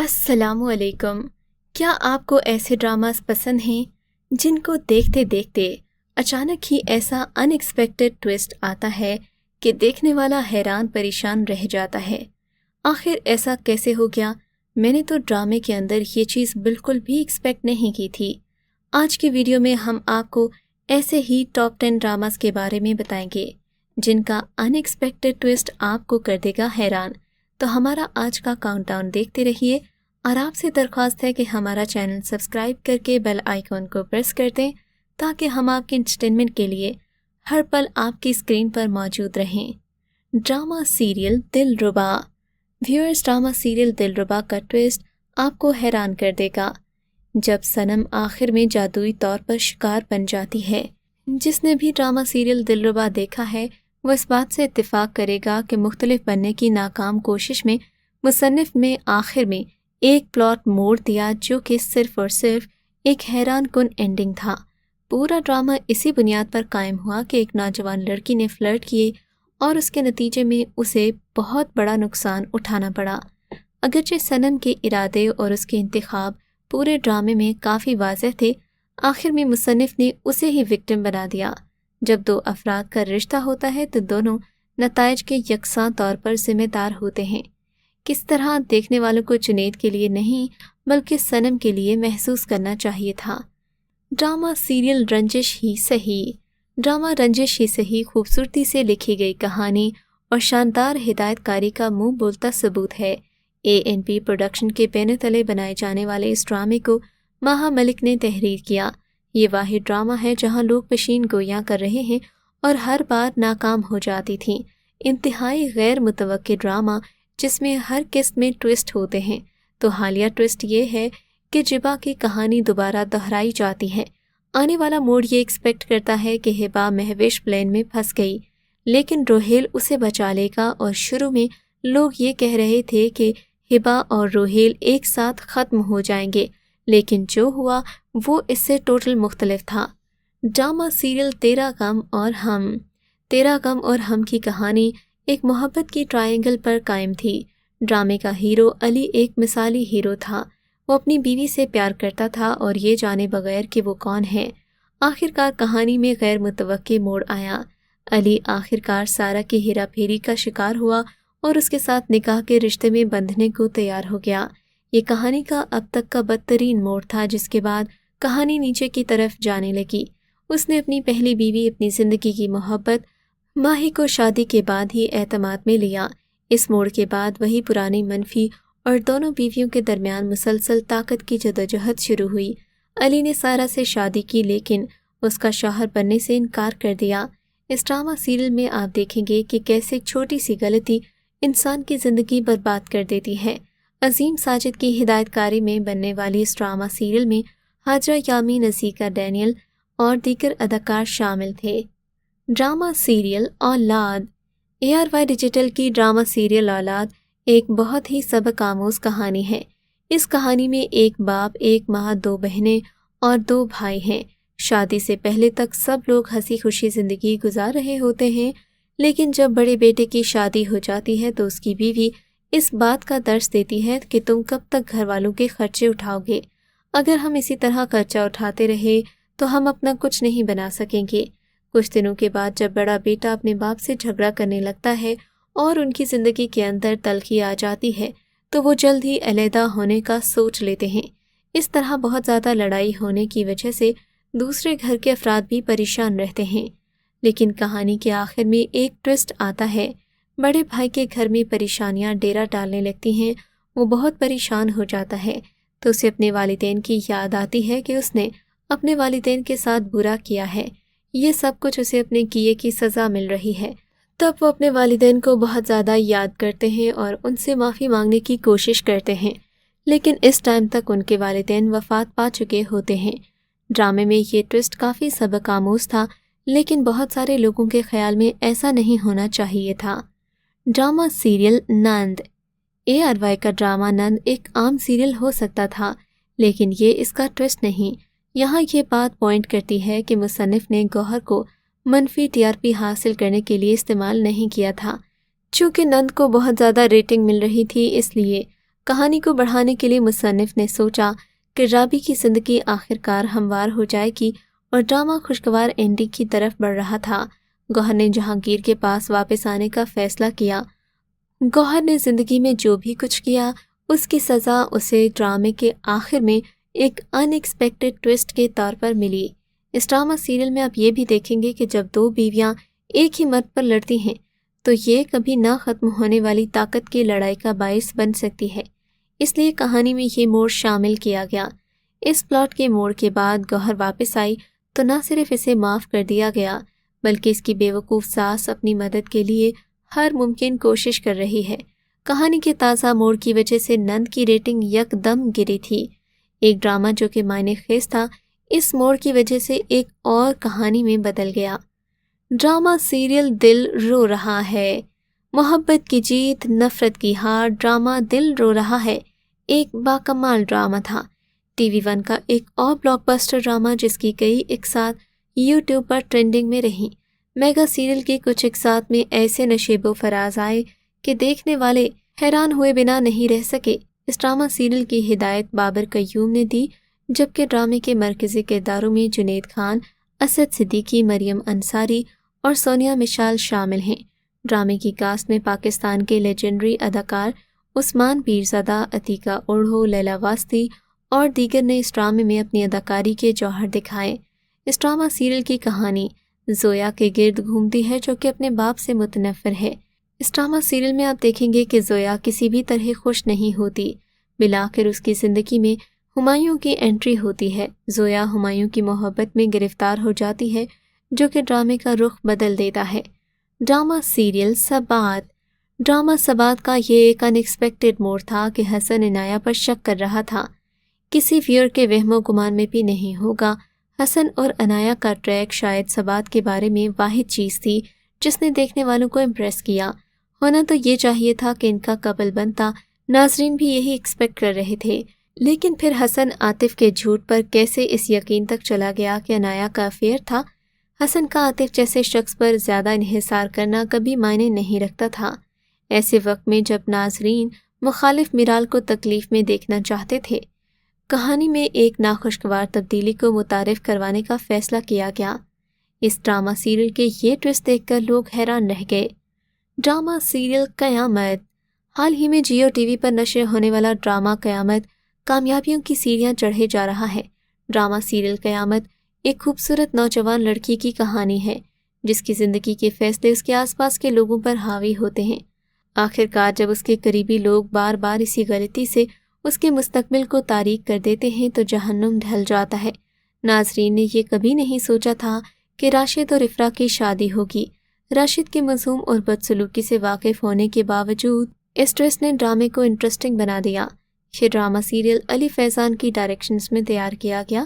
السلام علیکم۔ کیا آپ کو ایسے ڈراماز پسند ہیں جن کو دیکھتے دیکھتے اچانک ہی ایسا ان ایکسپیکٹڈ ٹویسٹ آتا ہے کہ دیکھنے والا حیران پریشان رہ جاتا ہے؟ آخر ایسا کیسے ہو گیا؟ میں نے تو ڈرامے کے اندر یہ چیز بالکل بھی ایکسپیکٹ نہیں کی تھی۔ آج کی ویڈیو میں ہم آپ کو ایسے ہی ٹاپ 10 ڈراماز کے بارے میں بتائیں گے جن کا ان ایکسپیکٹڈ ٹویسٹ آپ کو کر دے گا حیران۔ تو ہمارا آج کا کاؤنٹ ڈاؤن دیکھتے رہیے اور آپ سے درخواست ہے کہ ہمارا چینل سبسکرائب کر کے بیل آئیکن کو پریس کر دیں تاکہ ہم آپ کے انٹرٹینمنٹ کے لیے ہر پل آپ کی اسکرین پر موجود رہیں۔ ڈرامہ سیریل دلربا۔ ویورز، ڈرامہ سیریل دلربا کا ٹویسٹ آپ کو حیران کر دے گا جب صنم آخر میں جادوئی طور پر شکار بن جاتی ہے۔ جس نے بھی ڈرامہ سیریل دلربا دیکھا ہے وہ اس بات سے اتفاق کرے گا کہ مختلف بننے کی ناکام کوشش میں مصنف میں آخر میں ایک پلاٹ موڑ دیا جو کہ صرف اور صرف ایک حیران کن اینڈنگ تھا۔ پورا ڈرامہ اسی بنیاد پر قائم ہوا کہ ایک نوجوان لڑکی نے فلرٹ کیے اور اس کے نتیجے میں اسے بہت بڑا نقصان اٹھانا پڑا۔ اگرچہ صنم کے ارادے اور اس کے انتخاب پورے ڈرامے میں کافی واضح تھے، آخر میں مصنف نے اسے ہی وکٹم بنا دیا۔ جب دو افراد کا رشتہ ہوتا ہے تو دونوں نتائج کے یکساں طور پر ذمہ دار ہوتے ہیں۔ کس طرح دیکھنے والوں کو جنید کے لیے نہیں بلکہ صنم کے لیے محسوس کرنا چاہیے تھا۔ ڈرامہ سیریل رنجش ہی صحیح۔ ڈرامہ رنجش ہی صحیح خوبصورتی سے لکھی گئی کہانی اور شاندار ہدایت کاری کا منہ بولتا ثبوت ہے۔ ANP پروڈکشن کے بینے تلے بنائے جانے والے اس ڈرامے کو ماہا ملک نے تحریر کیا۔ یہ واحد ڈرامہ ہے جہاں لوگ پیشین گوئیاں کر رہے ہیں اور ہر بار ناکام ہو جاتی تھیں۔ انتہائی غیر متوقع ڈرامہ جس میں ہر قسط میں ٹویسٹ ہوتے ہیں۔ تو حالیہ ٹویسٹ یہ ہے کہ جبا کی کہانی دوبارہ دہرائی جاتی ہے۔ آنے والا موڑ یہ ایکسپیکٹ کرتا ہے کہ ہبا مہوش پلین میں پھنس گئی لیکن روہیل اسے بچا لے گا، اور شروع میں لوگ یہ کہہ رہے تھے کہ ہبا اور روہیل ایک ساتھ ختم ہو جائیں گے، لیکن جو ہوا وہ اس سے ٹوٹل مختلف تھا۔ ڈرامہ سیریل تیرا غم اور ہم۔ تیرا غم اور ہم کی کہانی ایک محبت کی ٹرائنگل پر قائم تھی۔ ڈرامے کا ہیرو علی ایک مثالی ہیرو تھا۔ وہ اپنی بیوی سے پیار کرتا تھا اور یہ جانے بغیر کہ وہ کون ہے۔ آخرکار کہانی میں غیر متوقع موڑ آیا۔ علی آخرکار سارا کی ہیرا پھیری کا شکار ہوا اور اس کے ساتھ نکاح کے رشتے میں بندھنے کو تیار ہو گیا۔ یہ کہانی کا اب تک کا بدترین موڑ تھا، جس کے بعد کہانی نیچے کی طرف جانے لگی۔ اس نے اپنی پہلی بیوی، اپنی زندگی کی محبت ماہی کو شادی کے بعد ہی اعتماد میں لیا۔ اس موڑ کے بعد وہی پرانی منفی اور دونوں بیویوں کے درمیان مسلسل طاقت کی جدوجہد شروع ہوئی۔ علی نے سارا سے شادی کی لیکن اس کا شوہر بننے سے انکار کر دیا۔ اس ڈرامہ سیریل میں آپ دیکھیں گے کہ کیسے چھوٹی سی غلطی انسان کی زندگی برباد کر دیتی ہے۔ عظیم ساجد کی ہدایت کاری میں بننے والی اس ڈرامہ سیریل میں حاجرہ یامین، عزیکا ڈینیل اور دیگر اداکار شامل تھے۔ ڈرامہ سیریل اولاد۔ ARY ڈیجیٹل کی ڈرامہ سیریل اولاد ایک بہت ہی سبق آموز کہانی ہے۔ اس کہانی میں ایک باپ، ایک ماں، 2 بہنیں اور 2 بھائی ہیں۔ شادی سے پہلے تک سب لوگ ہنسی خوشی زندگی گزار رہے ہوتے ہیں، لیکن جب بڑے بیٹے کی شادی ہو جاتی ہے تو اس کی بیوی اس بات کا درس دیتی ہے کہ تم کب تک گھر والوں کے خرچے اٹھاؤ گے؟ اگر ہم اسی طرح خرچہ اٹھاتے رہے تو ہم اپنا کچھ نہیں بنا سکیں گے۔ کچھ دنوں کے بعد جب بڑا بیٹا اپنے باپ سے جھگڑا کرنے لگتا ہے اور ان کی زندگی کے اندر تلخی آ جاتی ہے تو وہ جلد ہی علیحدہ ہونے کا سوچ لیتے ہیں۔ اس طرح بہت زیادہ لڑائی ہونے کی وجہ سے دوسرے گھر کے افراد بھی پریشان رہتے ہیں، لیکن کہانی کے آخر میں ایک ٹویسٹ آتا ہے۔ بڑے بھائی کے گھر میں پریشانیاں ڈیرا ڈالنے لگتی ہیں۔ وہ بہت پریشان ہو جاتا ہے تو اسے اپنے والدین کی یاد آتی ہے کہ اس نے اپنے والدین کے ساتھ برا کیا ہے۔ یہ سب کچھ اسے اپنے کیے کی سزا مل رہی ہے۔ تب وہ اپنے والدین کو بہت زیادہ یاد کرتے ہیں اور ان سے معافی مانگنے کی کوشش کرتے ہیں، لیکن اس ٹائم تک ان کے والدین وفات پا چکے ہوتے ہیں۔ ڈرامے میں یہ ٹویسٹ کافی سبق آموز تھا، لیکن بہت سارے لوگوں کے خیال میں ایسا نہیں ہونا چاہیے تھا۔ ڈرامہ سیریل نند۔ ARY کا ڈرامہ نند ایک عام سیریل ہو سکتا تھا، لیکن یہ اس کا ٹویسٹ نہیں۔ یہاں یہ بات پوائنٹ کرتی ہے کہ مصنف نے گوہر کو منفی TRP حاصل کرنے کے لیے استعمال نہیں کیا تھا۔ چونکہ نند کو بہت زیادہ ریٹنگ مل رہی تھی، اس لیے کہانی کو بڑھانے کے لیے مصنف نے سوچا کہ رابی کی زندگی آخرکار ہموار ہو جائے گی اور ڈرامہ خوشگوار اینڈنگ کی طرف بڑھ رہا تھا۔ گوہر نے جہانگیر کے پاس واپس آنے کا فیصلہ کیا۔ گوہر نے زندگی میں جو بھی کچھ کیا اس کی سزا اسے ڈرامے کے آخر میں ایک ان ایکسپیکٹڈ ٹویسٹ کے طور پر ملی۔ اس ڈرامہ سیریل میں آپ یہ بھی دیکھیں گے کہ جب دو بیویاں ایک ہی مرد پر لڑتی ہیں تو یہ کبھی نہ ختم ہونے والی طاقت کی لڑائی کا باعث بن سکتی ہے، اس لیے کہانی میں یہ موڑ شامل کیا گیا۔ اس پلاٹ کے موڑ کے بعد گوہر واپس آئی تو نہ صرف اسے معاف کر دیا گیا بلکہ اس کی بیوقوف ساس اپنی مدد کے لیے ہر ممکن کوشش کر رہی ہے۔ کہانی کے تازہ موڑ کی وجہ سے نند کی ریٹنگ یک دم گری تھی۔ ایک ڈرامہ جو کہ معنی خیز تھا اس موڑ کی وجہ سے ایک اور کہانی میں بدل گیا۔ ڈرامہ سیریل دل رو رہا ہے، محبت کی جیت نفرت کی ہار۔ ڈرامہ دل رو رہا ہے ایک باکمال ڈرامہ تھا، ٹی وی ون کا ایک اور بلاک بسٹر ڈرامہ جس کی کئی اقساط یوٹیوب پر ٹرینڈنگ میں رہیں۔ میگا سیریل کے کچھ اقساط میں ایسے نشیب و فراز آئے کہ دیکھنے والے حیران ہوئے بنا نہیں رہ سکے۔ اس ڈرامہ سیریل کی ہدایت بابر قیوم نے دی، جبکہ ڈرامے کے مرکزی کرداروں میں جنید خان، اسد صدیقی، مریم انصاری اور سونیا مشال شامل ہیں۔ ڈرامے کی کاسٹ میں پاکستان کے لیجنڈری اداکار عثمان پیرزادہ، عتیقہ اوڑھو، لیلا واسطی اور دیگر نے اس ڈرامے میں اپنی اداکاری کے جوہر دکھائے۔ اس ڈرامہ سیریل کی کہانی زویا کے گرد گھومتی ہے جو کہ اپنے باپ سے متنفر ہے۔ اس ڈرامہ سیریل میں آپ دیکھیں گے کہ زویا کسی بھی طرح خوش نہیں ہوتی۔ بالآخر اس کی زندگی میں ہمایوں کی انٹری ہوتی ہے۔ زویا ہمایوں کی محبت میں گرفتار ہو جاتی ہے جو کہ ڈرامے کا رخ بدل دیتا ہے۔ Drama serial Sabaat. Drama Sabaat کا یہ ایک ان ایکسپیکٹڈ موڑ تھا کہ حسن عنایہ پر شک کر رہا تھا۔ کسی ویور کے وہم و گمان میں بھی نہیں ہوگا، حسن اور عنایہ کا ٹریک شاید سبات کے بارے میں واحد چیز تھی جس نے دیکھنے والوں کو امپریس کیا۔ ہونا تو یہ چاہیے تھا کہ ان کا کپل بنتا، ناظرین بھی یہی ایکسپیکٹ کر رہے تھے، لیکن پھر حسن عاطف کے جھوٹ پر کیسے اس یقین تک چلا گیا کہ عنایہ کا افیئر تھا۔ حسن کا عاطف جیسے شخص پر زیادہ انحصار کرنا کبھی معنی نہیں رکھتا تھا، ایسے وقت میں جب ناظرین مخالف میرال کو تکلیف میں دیکھنا چاہتے تھے۔ کہانی میں ایک ناخوشگوار تبدیلی کو متعارف کروانے کا فیصلہ کیا گیا۔ اس ڈرامہ سیریل کے یہ ٹویسٹ دیکھ کر لوگ حیران رہ گئے۔ ڈرامہ سیریل قیامت۔ حال ہی میں جیو ٹی وی پر نشر ہونے والا ڈرامہ قیامت کامیابیوں کی سیڑھیاں چڑھے جا رہا ہے۔ ڈرامہ سیریل قیامت ایک خوبصورت نوجوان لڑکی کی کہانی ہے جس کی زندگی کے فیصلے اس کے آس پاس کے لوگوں پر حاوی ہوتے ہیں۔ آخرکار جب اس کے قریبی لوگ بار بار اسی غلطی سے اس کے مستقبل کو تاریک کر دیتے ہیں تو جہنم ڈھل جاتا ہے۔ ناظرین نے یہ کبھی نہیں سوچا تھا کہ راشد اور افرا کی شادی ہوگی۔ راشد کے مظلوم اور بدسلوکی سے واقف ہونے کے باوجود اس ٹویسٹ نے ڈرامے کو انٹرسٹنگ بنا دیا۔ یہ ڈرامہ سیریل علی فیضان کی ڈائریکشنز میں تیار کیا گیا،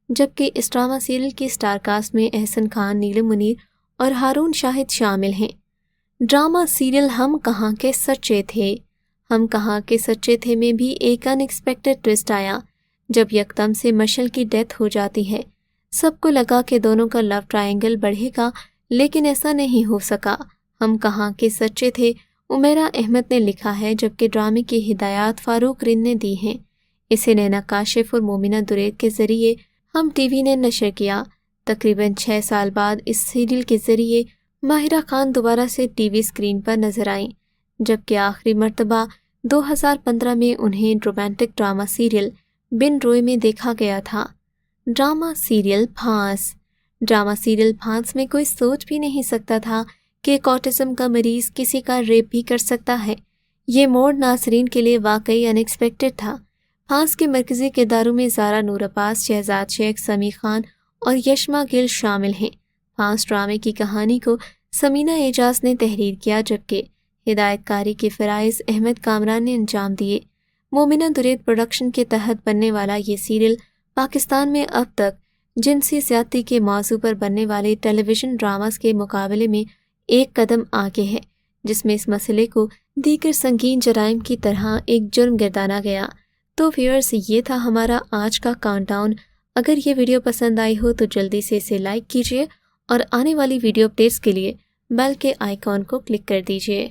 جبکہ اس ڈرامہ سیریل کی اسٹار کاسٹ میں احسن خان، نیلم منیر اور ہارون شاہد شامل ہیں۔ ڈرامہ سیریل ہم کہاں کے سچے تھے۔ ہم کہاں کے سچے تھے میں بھی ایک ان ایکسپیکٹڈ ٹویسٹ آیا جب یکدم سے مشل کی ڈیتھ ہو جاتی ہے۔ سب کو لگا کہ دونوں کا لو ٹرائنگل بڑھے گا، لیکن ایسا نہیں ہو سکا۔ ہم کہاں کے سچے تھے عمیرہ احمد نے لکھا ہے، جبکہ ڈرامے کی ہدایات فاروق رند نے دی ہیں۔ اسے نینا کاشف اور مومنہ درید کے ذریعے ہم ٹی وی نے نشر کیا۔ تقریباً 6 سال بعد اس سیریل کے ذریعے ماہرہ خان دوبارہ سے ٹی وی اسکرین پر نظر آئیں، جبکہ آخری مرتبہ 2015 میں انہیں رومانٹک ڈرامہ سیریل بن روئے میں دیکھا گیا تھا۔ Drama serial Phaans. Drama serial Phaans میں کوئی سوچ بھی نہیں سکتا تھا کہ ایک آٹزم کا مریض کسی کا ریپ بھی کر سکتا ہے۔ یہ موڑ ناظرین کے لیے واقعی ان ایکسپیکٹڈ تھا۔ پھانس کے مرکزی کرداروں میں زارا نور عباس، شہزاد شیخ، سمیع خان اور یشما گل شامل ہیں۔ پھانس ڈرامے کی کہانی کو سمینہ اعجاز نے تحریر کیا، جبکہ ہدایت کاری کے فرائض احمد کامران نے انجام دیے۔ مومنہ درید پروڈکشن کے تحت بننے والا یہ سیریل پاکستان میں اب تک جنسی زیادتی کے موضوع پر بننے والے ٹیلی ویژن ڈراماز کے مقابلے میں ایک قدم آگے ہے، جس میں اس مسئلے کو دیگر سنگین جرائم کی طرح ایک جرم گردانا گیا۔ تو ویورز، یہ تھا ہمارا آج کا کاؤنٹ ڈاؤن۔ اگر یہ ویڈیو پسند آئی ہو تو جلدی سے اسے لائک کیجیے اور آنے والی ویڈیو اپڈیٹس کے لیے بیل کے آئیکن کو کلک کر دیجیے۔